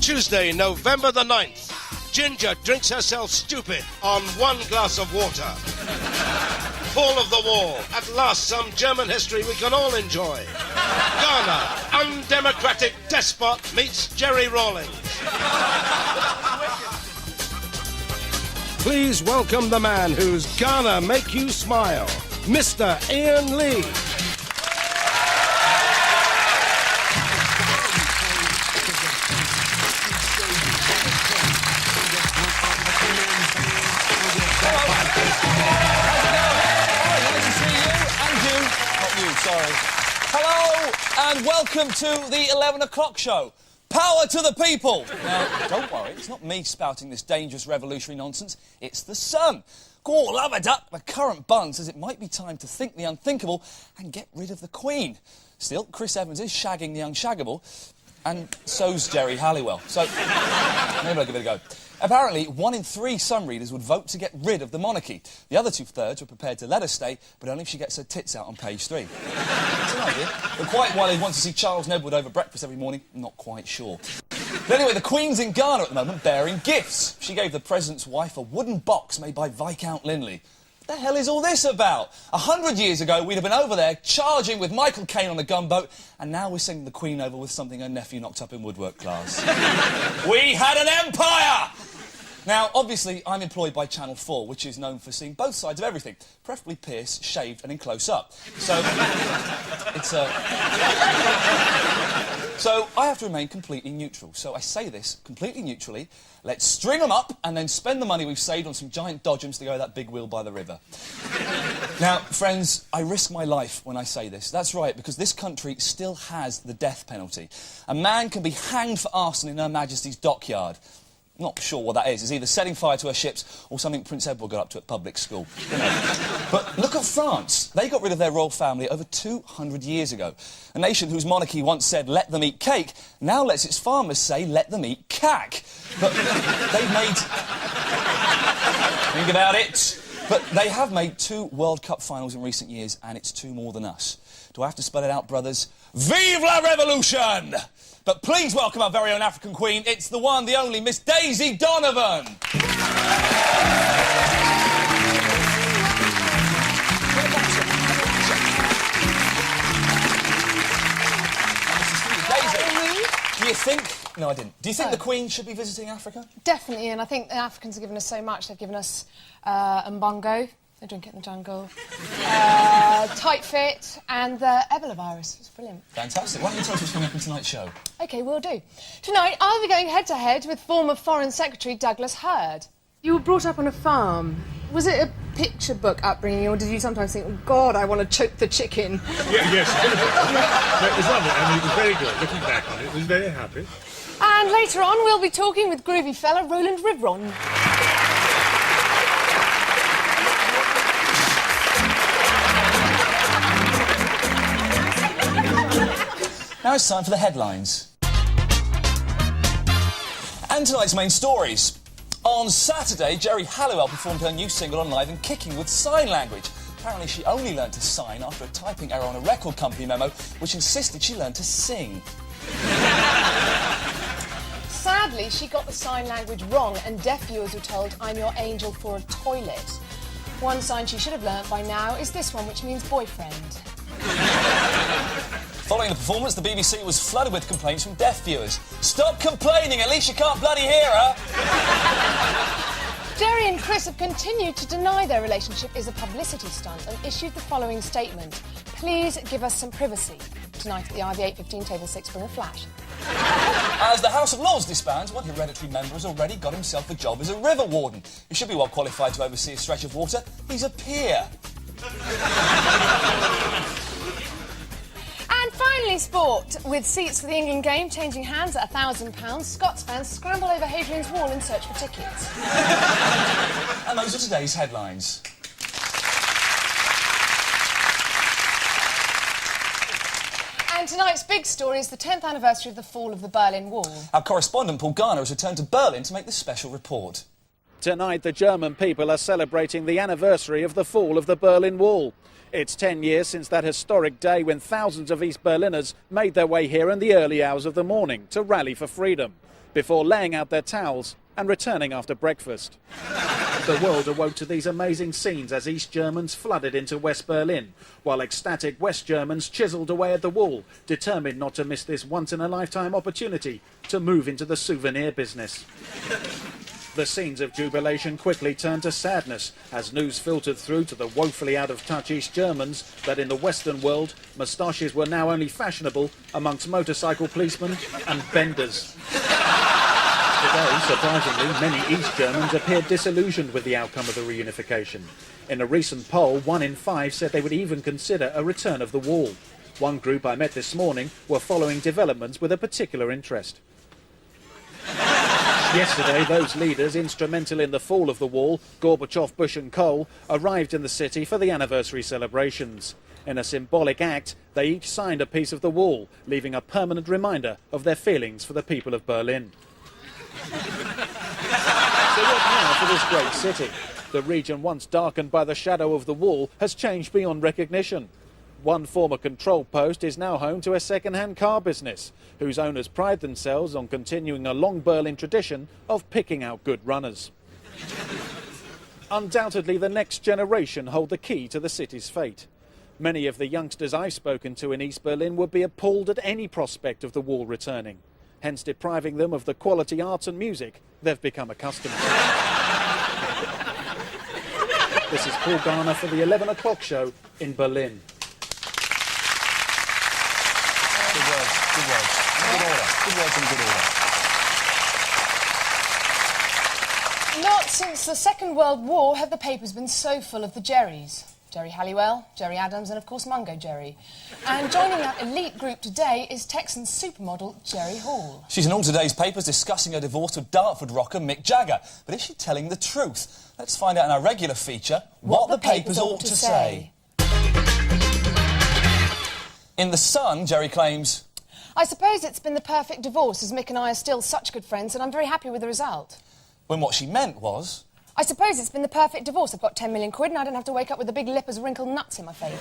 Tuesday, November the 9th. Ginger drinks herself stupid on 1 glass of water. Fall of the Wall. At last, some German history we can all enjoy. Garner, undemocratic despot, meets Jerry Rawlings. Please welcome the man who's gonna make you smile, Mr. Iain Lee. Hello and welcome to the 11 o'clock show. Power to the people! Now, don't worry, it's not me spouting this dangerous revolutionary nonsense, it's the sun. Gaw, love a duck, the current bun says it might be time to think the unthinkable and get rid of the Queen. Still, Chris Evans is shagging the unshaggable, and so's Jerry Halliwell. So, maybe I'll give it a go. Apparently, 1 in 3 Sun readers would vote to get rid of the monarchy. The other 2/3 were prepared to let her stay, but only if she gets her tits out on page 3. It's an idea. But quite why they want to see Charles Nedwood over breakfast every morning, I'm not quite sure. But anyway, the Queen's in Ghana at the moment, bearing gifts. She gave the President's wife a wooden box made by Viscount Linley. What the hell is all this about? 100 years ago, we'd have been over there charging with Michael Caine on a gunboat, and now we're sending the Queen over with something her nephew knocked up in woodwork class. We had an empire! Now, obviously, I'm employed by Channel 4, which is known for seeing both sides of everything, preferably pierced, shaved and in close-up. So, So, I have to remain completely neutral. So I say this completely neutrally. Let's string them up and then spend the money we've saved on some giant dodgems to go that big wheel by the river. Now, friends, I risk my life when I say this. That's right, because this country still has the death penalty. A man can be hanged for arson in Her Majesty's dockyard. Not sure what that is. It's either setting fire to her ships or something Prince Edward got up to at public school. But look at France. They got rid of their royal family over 200 years ago. A nation whose monarchy once said, let them eat cake, now lets its farmers say, let them eat cack. But they've made... Think about it. But they have made 2 World Cup finals in recent years, and it's 2 more than us. Do I have to spell it out, brothers? Vive la Revolution! But please welcome our very own African Queen. It's the one, the only, Miss Daisy Donovan. Daisy, do you think... No, I didn't. Do you think the Queen should be visiting Africa? Definitely, and I think the Africans have given us so much. They've given us mbongo, they drink it in the jungle, tight fit, and the Ebola virus. It's brilliant. Fantastic. Why don't you tell us what's coming up in tonight's show? OK, will do. Tonight, I'll be going head-to-head with former Foreign Secretary Douglas Hurd. You were brought up on a farm. Was it a picture book upbringing, or did you sometimes think, oh, God, I want to choke the chicken? Yeah, yes. No, it was lovely. I mean, it was very good. Looking back on it, I was very happy. And later on, we'll be talking with groovy fella Roland Rivron. Now it's time for the headlines. And tonight's main stories. On Saturday, Jerry Halliwell performed her new single on Live and Kicking with sign language. Apparently she only learned to sign after a typing error on a record company memo, which insisted she learn to sing. Sadly, she got the sign language wrong, and deaf viewers were told, I'm your angel for a toilet. One sign she should have learnt by now is this one, which means boyfriend. Following the performance, the BBC was flooded with complaints from deaf viewers. Stop complaining, at least you can't bloody hear her! Jerry and Chris have continued to deny their relationship is a publicity stunt and issued the following statement. Please give us some privacy. Tonight at the Ivy 8:15 Table 6 for a flash. As the House of Lords disbands, one hereditary member has already got himself a job as a river warden. He should be well qualified to oversee a stretch of water. He's a peer. And finally, sport. With seats for the England game changing hands at £1,000, Scots fans scramble over Hadrian's Wall in search for tickets. And those are today's headlines. And tonight's big story is the 10th anniversary of the fall of the Berlin Wall. Our correspondent, Paul Garner, has returned to Berlin to make this special report. Tonight, the German people are celebrating the anniversary of the fall of the Berlin Wall. It's 10 years since that historic day when thousands of East Berliners made their way here in the early hours of the morning to rally for freedom, before laying out their towels and returning after breakfast. The world awoke to these amazing scenes as East Germans flooded into West Berlin, while ecstatic West Germans chiselled away at the wall, determined not to miss this once-in-a-lifetime opportunity to move into the souvenir business. The scenes of jubilation quickly turned to sadness as news filtered through to the woefully out-of-touch East Germans that in the Western world, moustaches were now only fashionable amongst motorcycle policemen and benders. Today, surprisingly, many East Germans appeared disillusioned with the outcome of the reunification. In a recent poll, 1 in 5 said they would even consider a return of the wall. One group I met this morning were following developments with a particular interest. Yesterday, those leaders instrumental in the fall of the wall, Gorbachev, Bush and Kohl, arrived in the city for the anniversary celebrations. In a symbolic act, they each signed a piece of the wall, leaving a permanent reminder of their feelings for the people of Berlin. So what now for this great city? The region once darkened by the shadow of the wall has changed beyond recognition. One former control post is now home to a second-hand car business, whose owners pride themselves on continuing a long Berlin tradition of picking out good runners. Undoubtedly, the next generation hold the key to the city's fate. Many of the youngsters I've spoken to in East Berlin would be appalled at any prospect of the wall returning, hence depriving them of the quality arts and music they've become accustomed to. This is Paul Garner for the 11 o'clock show in Berlin. Good words. Good order. Good words in good order. Not since the Second World War have the papers been so full of the Jerrys. Jerry Halliwell, Jerry Adams and, of course, Mungo Jerry. And joining that elite group today is Texan supermodel Jerry Hall. She's in all today's papers discussing her divorce with Dartford rocker Mick Jagger. But is she telling the truth? Let's find out in our regular feature what the papers ought to say. In The Sun, Jerry claims, I suppose it's been the perfect divorce, as Mick and I are still such good friends, and I'm very happy with the result. when what she meant was... I suppose it's been the perfect divorce. I've got 10 million quid and I don't have to wake up with a big lip as wrinkled nuts in my face.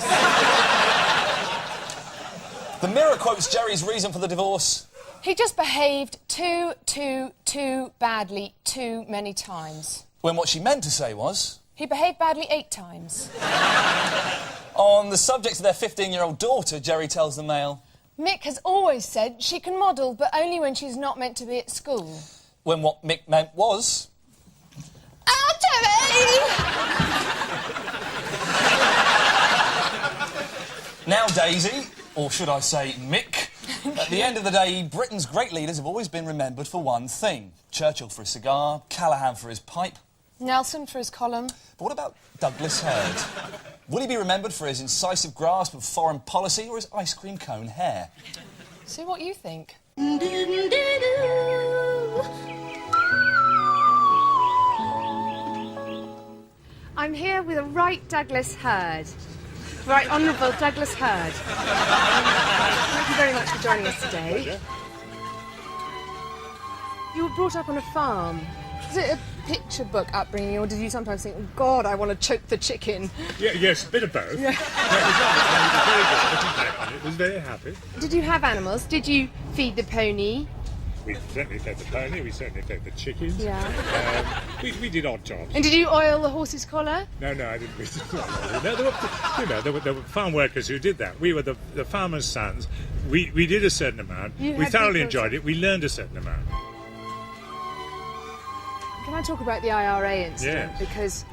The Mirror quotes Jerry's reason for the divorce. He just behaved too badly too many times. When what she meant to say was... He behaved badly 8 times. On the subject of their 15-year-old daughter, Jerry tells the Mail... Mick has always said she can model, but only when she's not meant to be at school. When what Mick meant was... Oh, Jerry! Now, Daisy, or should I say Mick, at the end of the day, Britain's great leaders have always been remembered for one thing. Churchill for his cigar, Callaghan for his pipe. Nelson for his column. But what about Douglas Hurd? Will he be remembered for his incisive grasp of foreign policy or his ice cream cone hair? See what you think. I'm here with a Right Douglas Hurd. Right Honourable Douglas Hurd. Thank you very much for joining us today. Pleasure. You were brought up on a farm. Was it a picture book upbringing, or did you sometimes think, oh, God, I want to choke the chicken? Yeah, yes, a bit of both. Yeah. No, it was lovely. It was very good. Looking back on it, was very happy. Did you have animals? Did you feed the pony? We certainly fed the pony, we certainly fed the chickens. Yeah. We did odd jobs. And did you oil the horse's collar? No, I didn't. There were farm workers who did that. We were the farmers' sons. We did a certain amount. You We had thoroughly people- enjoyed it. We learned a certain amount. Can I talk about the IRA incident? Yes. Because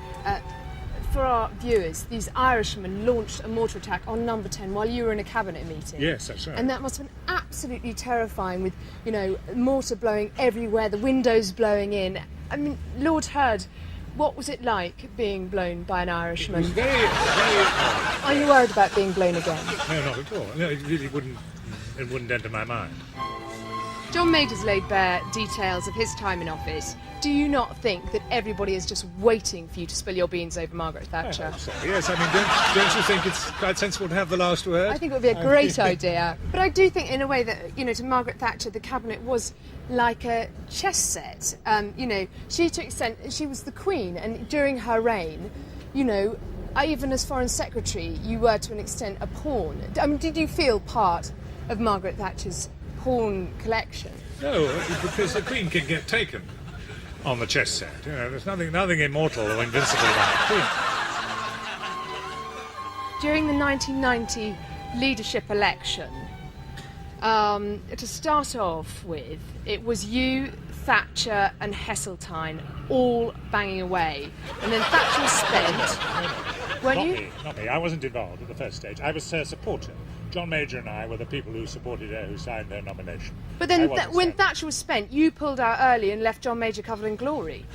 for our viewers, these Irishmen launched a mortar attack on Number 10 while you were in a cabinet meeting. Yes, that's right. And that must have been absolutely terrifying with, you know, mortar blowing everywhere, the windows blowing in. I mean, Lord Hurd, what was it like being blown by an It Irishman? was very odd. Are you worried about being blown again? No, not at all. No, it really wouldn't enter my mind. John Maid has laid bare details of his time in office. Do you not think that everybody is just waiting for you to spill your beans over Margaret Thatcher? So, yes, I mean, don't you think it's quite sensible to have the last word? I think it would be a great idea. But I do think, in a way, that, you know, to Margaret Thatcher, the cabinet was like a chess set. You know, she was the Queen, and during her reign, you know, even as Foreign Secretary, you were to an extent a pawn. I mean, did you feel part of Margaret Thatcher's pawn collection? No, because the Queen can get taken on the chess set. You know, there's nothing immortal or invincible about the Queen. During the 1990 leadership election, to start off with, it was you, Thatcher and Heseltine all banging away. And then Thatcher was spent... Weren't you? Not me. I wasn't involved at the first stage. I was a supporter. John Major and I were the people who supported her, who signed her nomination. But then when Thatcher was spent, you pulled out early and left John Major covered in glory.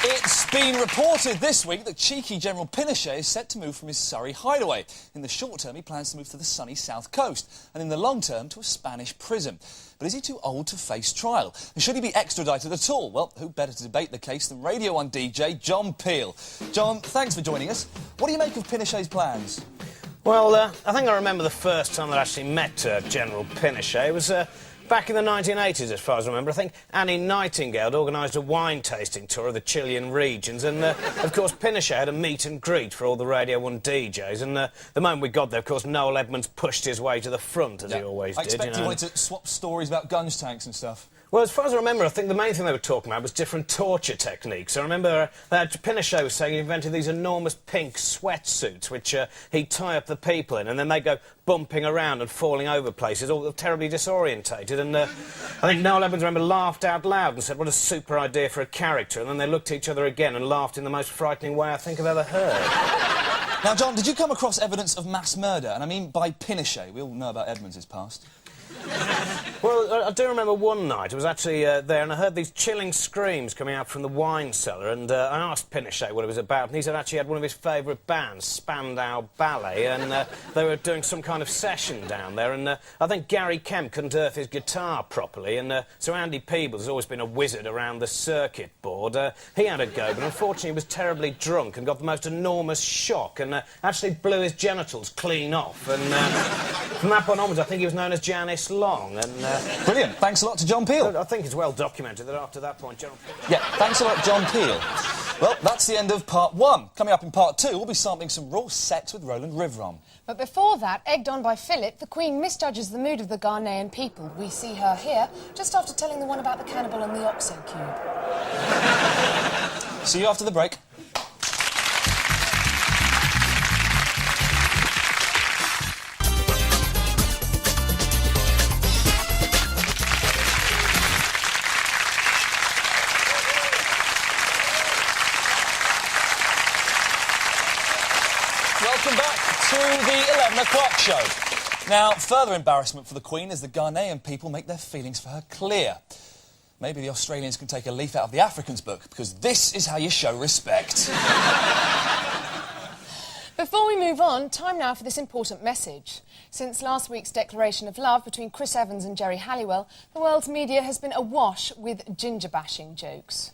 It's been reported this week that cheeky General Pinochet is set to move from his Surrey hideaway. In the short term, he plans to move to the sunny south coast, and in the long term, to a Spanish prison. But is he too old to face trial? And should he be extradited at all? Well, who better to debate the case than Radio 1 DJ John Peel? John, thanks for joining us. What do you make of Pinochet's plans? Well, I think I remember the first time that I actually met General Pinochet. It was back in the 1980s, as far as I remember. I think Annie Nightingale had organised a wine tasting tour of the Chilean regions, and, of course, Pinochet had a meet and greet for all the Radio 1 DJs, and the moment we got there, of course, Noel Edmonds pushed his way to the front, as he always did. I expect he wanted to swap stories about guns tanks and stuff. Well, as far as I remember, I think the main thing they were talking about was different torture techniques. I remember that Pinochet was saying he invented these enormous pink sweatsuits which he'd tie up the people in, and then they'd go bumping around and falling over places, all terribly disorientated. And I think Noel Evans, remember, laughed out loud and said, what a super idea for a character. And then they looked at each other again and laughed in the most frightening way I think I've ever heard. Now, John, did you come across evidence of mass murder? And I mean by Pinochet. We all know about Edmonds' past. Well, I do remember one night, I was actually there, and I heard these chilling screams coming out from the wine cellar, and I asked Pinochet what it was about, and he said actually he had one of his favourite bands, Spandau Ballet, and they were doing some kind of session down there, and I think Gary Kemp couldn't earth his guitar properly, and so Andy Peebles has always been a wizard around the circuit board. He had a go, but unfortunately he was terribly drunk and got the most enormous shock, and actually blew his genitals clean off, and from that point onwards I think he was known as Janice Long, and... Brilliant. Thanks a lot to John Peel. I think it's well documented that after that point, General... Yeah, thanks a lot, John Peel. Well, that's the end of part one. Coming up in part two, we'll be sampling some raw sex with Roland Rivron. But before that, egged on by Philip, the Queen misjudges the mood of the Ghanaian people. We see her here, just after telling the one about the cannibal and the OXO cube. See you after the break. Welcome back to the 11 o'clock show. Now, further embarrassment for the Queen as the Ghanaian people make their feelings for her clear. Maybe the Australians can take a leaf out of the Africans' book, because this is how you show respect. Before we move on, time now for this important message. Since last week's declaration of love between Chris Evans and Geri Halliwell, the world's media has been awash with ginger-bashing jokes.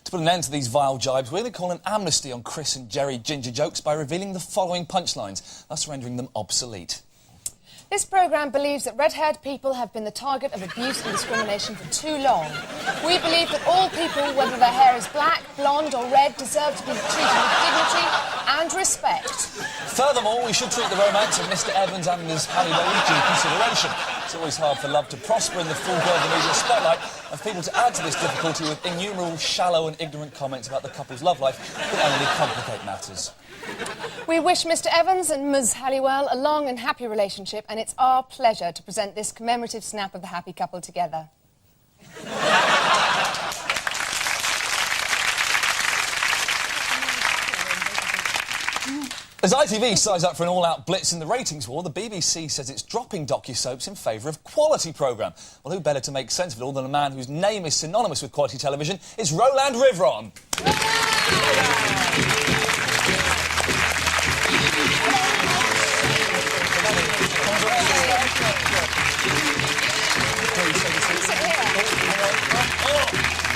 To put an end to these vile jibes, we're going to call an amnesty on Chris and Geri ginger jokes by revealing the following punchlines, thus rendering them obsolete. This programme believes that red-haired people have been the target of abuse and discrimination for too long. We believe that all people, whether their hair is black, blonde or red, deserve to be treated with dignity and respect. Furthermore, we should treat the romance of Mr Evans and Ms Halliwell with due consideration. It's always hard for love to prosper in the full glare of the media spotlight, and for people to add to this difficulty with innumerable shallow and ignorant comments about the couple's love life can only complicate matters. We wish Mr Evans and Ms Halliwell a long and happy relationship, and it's our pleasure to present this commemorative snap of the happy couple together. As ITV size up for an all-out blitz in the ratings war, the BBC says it's dropping docu-soaps in favour of quality programme. Well, who better to make sense of it all than a man whose name is synonymous with quality television? It's Roland Rivron.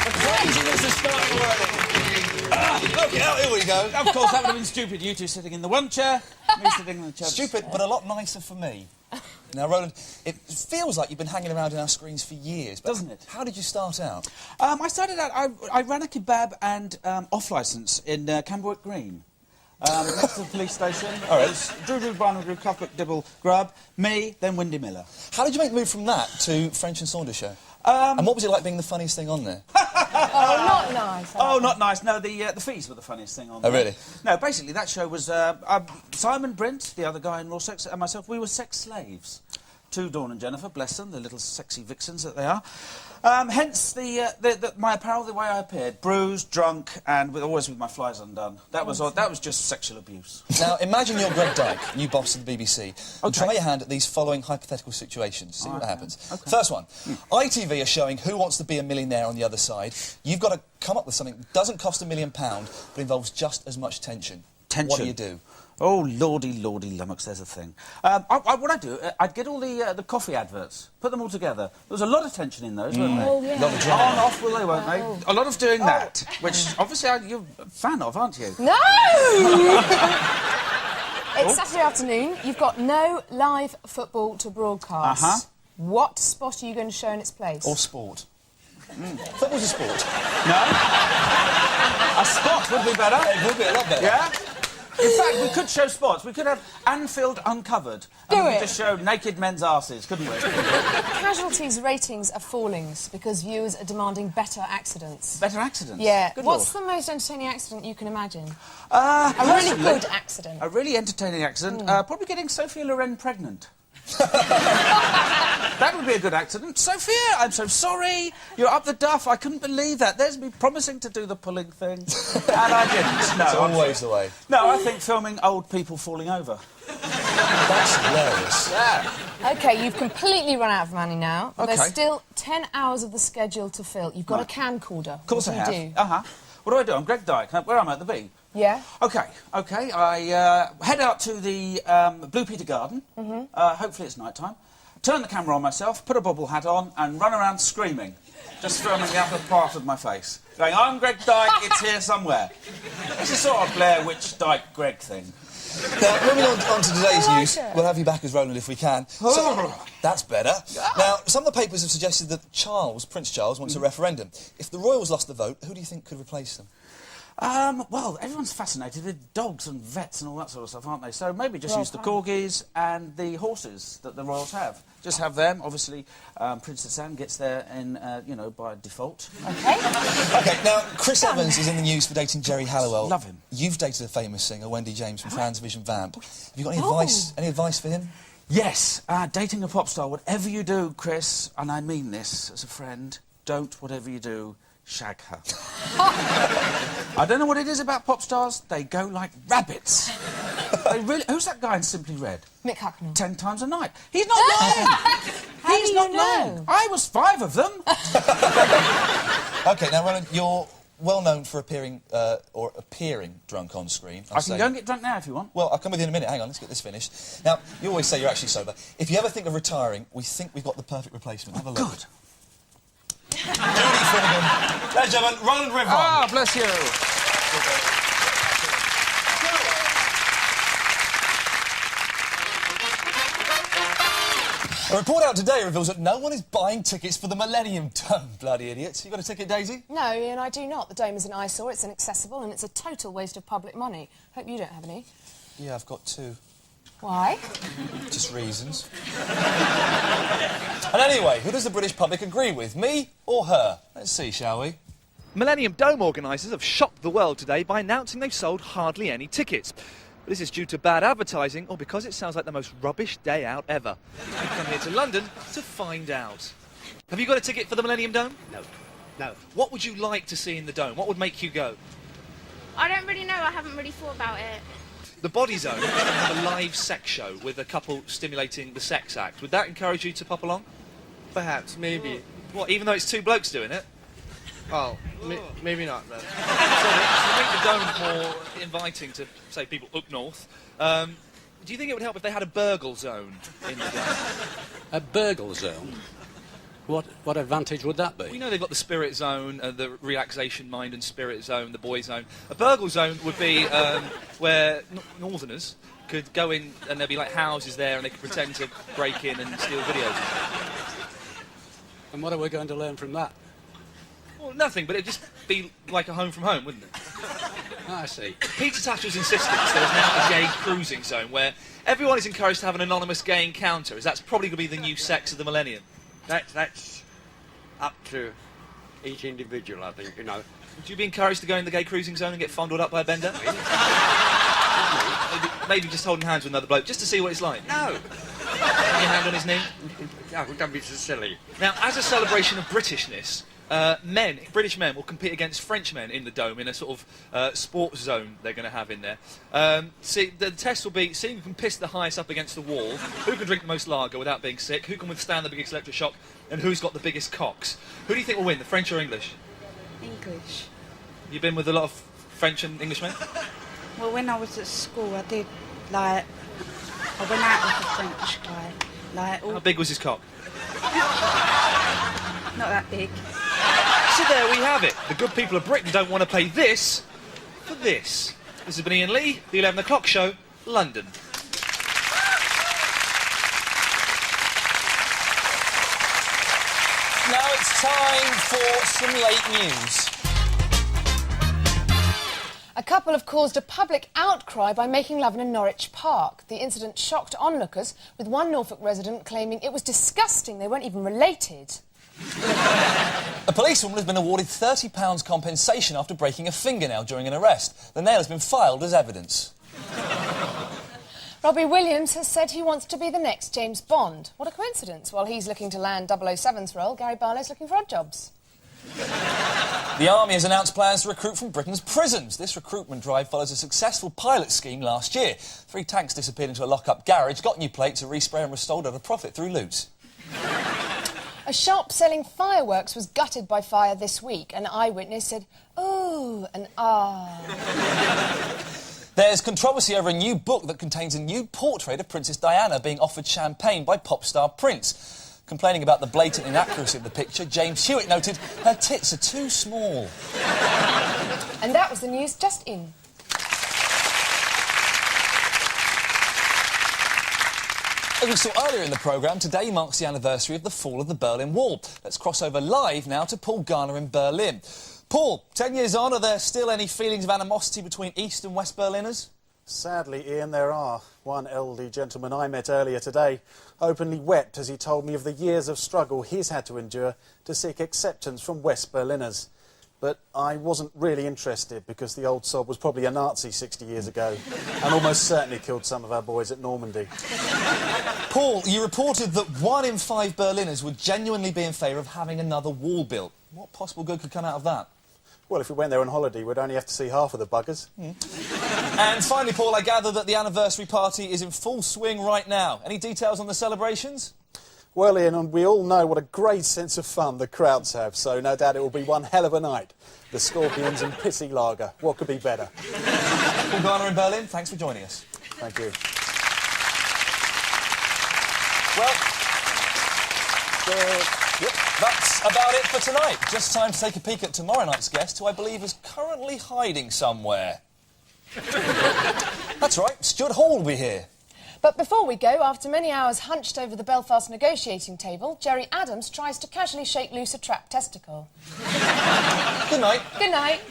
The craziness is starting already. Okay, here we go. Of course, that would have been stupid. You two sitting in the one chair, me sitting in the chair. Stupid, but a lot nicer for me. Now, Roland, it feels like you've been hanging around in our screens for years. But doesn't it? How did you start out? I started out... I ran a kebab and off-licence in Camberwick Green. Next to the police station. All right. Drew Barnum, Drew Cuthbert, Dibble, Grubb, me, then Windy Miller. How did you make the move from that to French and Saunders show? And what was it like being the funniest thing on there? Oh, not nice. Oh, not nice. No, the fees were the funniest thing on there. Oh, really? No, basically, that show was Simon Brint, the other guy in Raw Sex, and myself, we were sex slaves to Dawn and Jennifer, bless them, the little sexy vixens that they are. Hence my apparel, the way I appeared, bruised, drunk, and always with my flies undone. That was just sexual abuse. Now, imagine you're Greg Dyke, new boss of the BBC, and try your hand at these following hypothetical situations. See what happens. Okay. First one. ITV are showing Who Wants to Be a Millionaire on the other side. You've got to come up with something that doesn't cost £1 million, but involves just as much tension. Tension? What do you do? Oh, lordy lummox, there's a thing. What I'd do, I'd get all the coffee adverts, put them all together. There was a lot of tension in those, weren't there? Oh, yeah. A lot of drama. On, off, will they, won't they? A lot of doing that, which, obviously, you're a fan of, aren't you? No! It's Saturday afternoon. You've got no live football to broadcast. What spot are you going to show in its place? Or sport. Football's a sport. No? A spot would be better. It would be a lot better. Yeah? In fact, we could show spots. We could have Anfield uncovered. And we could just show naked men's arses, couldn't we? Casualties ratings are falling because viewers are demanding better accidents. Better accidents? Yeah. Good What's Lord. the most entertaining accident you can imagine? A really good accident. A really entertaining accident. Probably getting Sophia Loren pregnant. That would be a good accident. Sophia, I'm so sorry. You're up the duff. I couldn't believe that. There's me promising to do the pulling thing, and I didn't. No, It's always the way. No, I think filming old people falling over. That's hilarious. Yeah. OK, you've completely run out of money now. OK. There's still 10 hours of the schedule to fill. You've got a camcorder. Of course I have. What do you do? What do I do? I'm Greg Dyke. Where am I at the B? Yeah? OK. I head out to the Blue Peter Garden. Hopefully it's night time. Turn the camera on myself, put a bobble hat on, and run around screaming. Just filming the upper part of my face. Going, I'm Greg Dyke, it's here somewhere. It's a sort of Blair Witch Dyke Greg thing. Now, moving on to today's news, we'll have you back as Roland if we can. So, that's better. Now, some of the papers have suggested that Prince Charles, wants a referendum. If the royals lost the vote, who do you think could replace them? Well, everyone's fascinated with dogs and vets and all that sort of stuff, aren't they? So maybe just use the corgis and the horses that the royals have. Just have them. Obviously, Princess Anne gets there in, by default. OK. OK, now, Chris Evans is in the news for dating Jerry Halliwell. Love him. You've dated a famous singer, Wendy James, from Franz Vision Vamp. Have you got any advice for him? Yes, dating a pop star, whatever you do, Chris, and I mean this as a friend, don't, whatever you do, shag her. I don't know what it is about pop stars, they go like rabbits. They really... Who's that guy in Simply Red? Mick Hucknall. 10 times a night. He's not lying! He's not lying! I was 5 of them! OK, now, Roland, you're well known for appearing drunk on screen. I can go and get drunk now if you want. Well, I'll come with you in a minute. Hang on, let's get this finished. Now, you always say you're actually sober. If you ever think of retiring, we think we've got the perfect replacement. Have a look. Good. Ladies and gentlemen, Roland Rivon. Ah, bless you. A report out today reveals that no one is buying tickets for the Millennium Dome. Bloody idiots. You got a ticket, Daisy? No, Iain, I do not. The Dome is an eyesore, it's inaccessible, and it's a total waste of public money. Hope you don't have any. Yeah, I've got 2. Why? Just reasons. And anyway, who does the British public agree with, me or her? Let's see, shall we? Millennium Dome organisers have shocked the world today by announcing they've sold hardly any tickets. But this is due to bad advertising or because it sounds like the most rubbish day out ever. We've come here to London to find out. Have you got a ticket for the Millennium Dome? No. What would you like to see in the Dome? What would make you go? I don't really know. I haven't really thought about it. The Body Zone is going to have a live sex show with a couple stimulating the sex act. Would that encourage you to pop along? Perhaps, maybe. What, even though it's 2 blokes doing it? Oh, maybe not then. To make the Dome more inviting to, say, people up north, do you think it would help if they had a burgle zone in the Dome? A burgle zone? What advantage would that be? We know they've got the spirit zone, the relaxation mind and spirit zone, the boy zone. A burgle zone would be where northerners could go in and there'd be like houses there and they could pretend to break in and steal videos. And what are we going to learn from that? Well, nothing, but it'd just be like a home from home, wouldn't it? I see. Peter Tatchell's insistence there is now a gay cruising zone where everyone is encouraged to have an anonymous gay encounter, as that's probably going to be the new sex of the millennium. That's up to each individual, I think, you know. Would you be encouraged to go in the gay cruising zone and get fondled up by a bender? maybe just holding hands with another bloke, just to see what it's like. No. Putting your hand on his knee? Oh, don't be so silly. Now, as a celebration of Britishness, British men will compete against French men in the Dome in a sort of sports zone they're going to have in there. The test will be seeing who can piss the highest up against the wall, who can drink the most lager without being sick, who can withstand the biggest electric shock, and who's got the biggest cocks. Who do you think will win, the French or English? English. You've been with a lot of French and English men? Well, when I was at school, I did, like, I went out with a French guy. Like, How big was his cock? Not that big. So there we have it. The good people of Britain don't want to pay this for this. This has been Iain Lee, the 11 o'clock show, London. Now it's time for some late news. A couple have caused a public outcry by making love in a Norwich park. The incident shocked onlookers, with one Norfolk resident claiming it was disgusting they weren't even related. A policewoman has been awarded £30 compensation after breaking a fingernail during an arrest. The nail has been filed as evidence. Robbie Williams has said he wants to be the next James Bond. What a coincidence. While he's looking to land 007's role, Gary Barlow's looking for odd jobs. The Army has announced plans to recruit from Britain's prisons. This recruitment drive follows a successful pilot scheme last year. 3 tanks disappeared into a lock-up garage, got new plates, a respray and were sold at a profit through loot. A shop selling fireworks was gutted by fire this week. An eyewitness said, "Ooh," and "ah." There's controversy over a new book that contains a new portrait of Princess Diana being offered champagne by pop star Prince. Complaining about the blatant inaccuracy of the picture, James Hewitt noted her tits are too small. And that was the news just in. As we saw earlier in the programme, today marks the anniversary of the fall of the Berlin Wall. Let's cross over live now to Paul Garner in Berlin. Paul, 10 years on, are there still any feelings of animosity between East and West Berliners? Sadly, Ian, there are. One elderly gentleman I met earlier today openly wept as he told me of the years of struggle he's had to endure to seek acceptance from West Berliners. But I wasn't really interested because the old sob was probably a Nazi 60 years ago and almost certainly killed some of our boys at Normandy. Paul, you reported that 1 in 5 Berliners would genuinely be in favour of having another wall built. What possible good could come out of that? Well, if we went there on holiday, we'd only have to see half of the buggers. And finally, Paul, I gather that the anniversary party is in full swing right now. Any details on the celebrations? Well, Ian, and we all know what a great sense of fun the crowds have, so no doubt it will be one hell of a night. The Scorpions and pissy lager. What could be better? Paul Garner in Berlin, thanks for joining us. Thank you. Yep, that's about it for tonight. Just time to take a peek at tomorrow night's guest, who I believe is currently hiding somewhere. That's right, Stuart Hall will be here. But before we go, after many hours hunched over the Belfast negotiating table, Jerry Adams tries to casually shake loose a trapped testicle. Good night. Good night.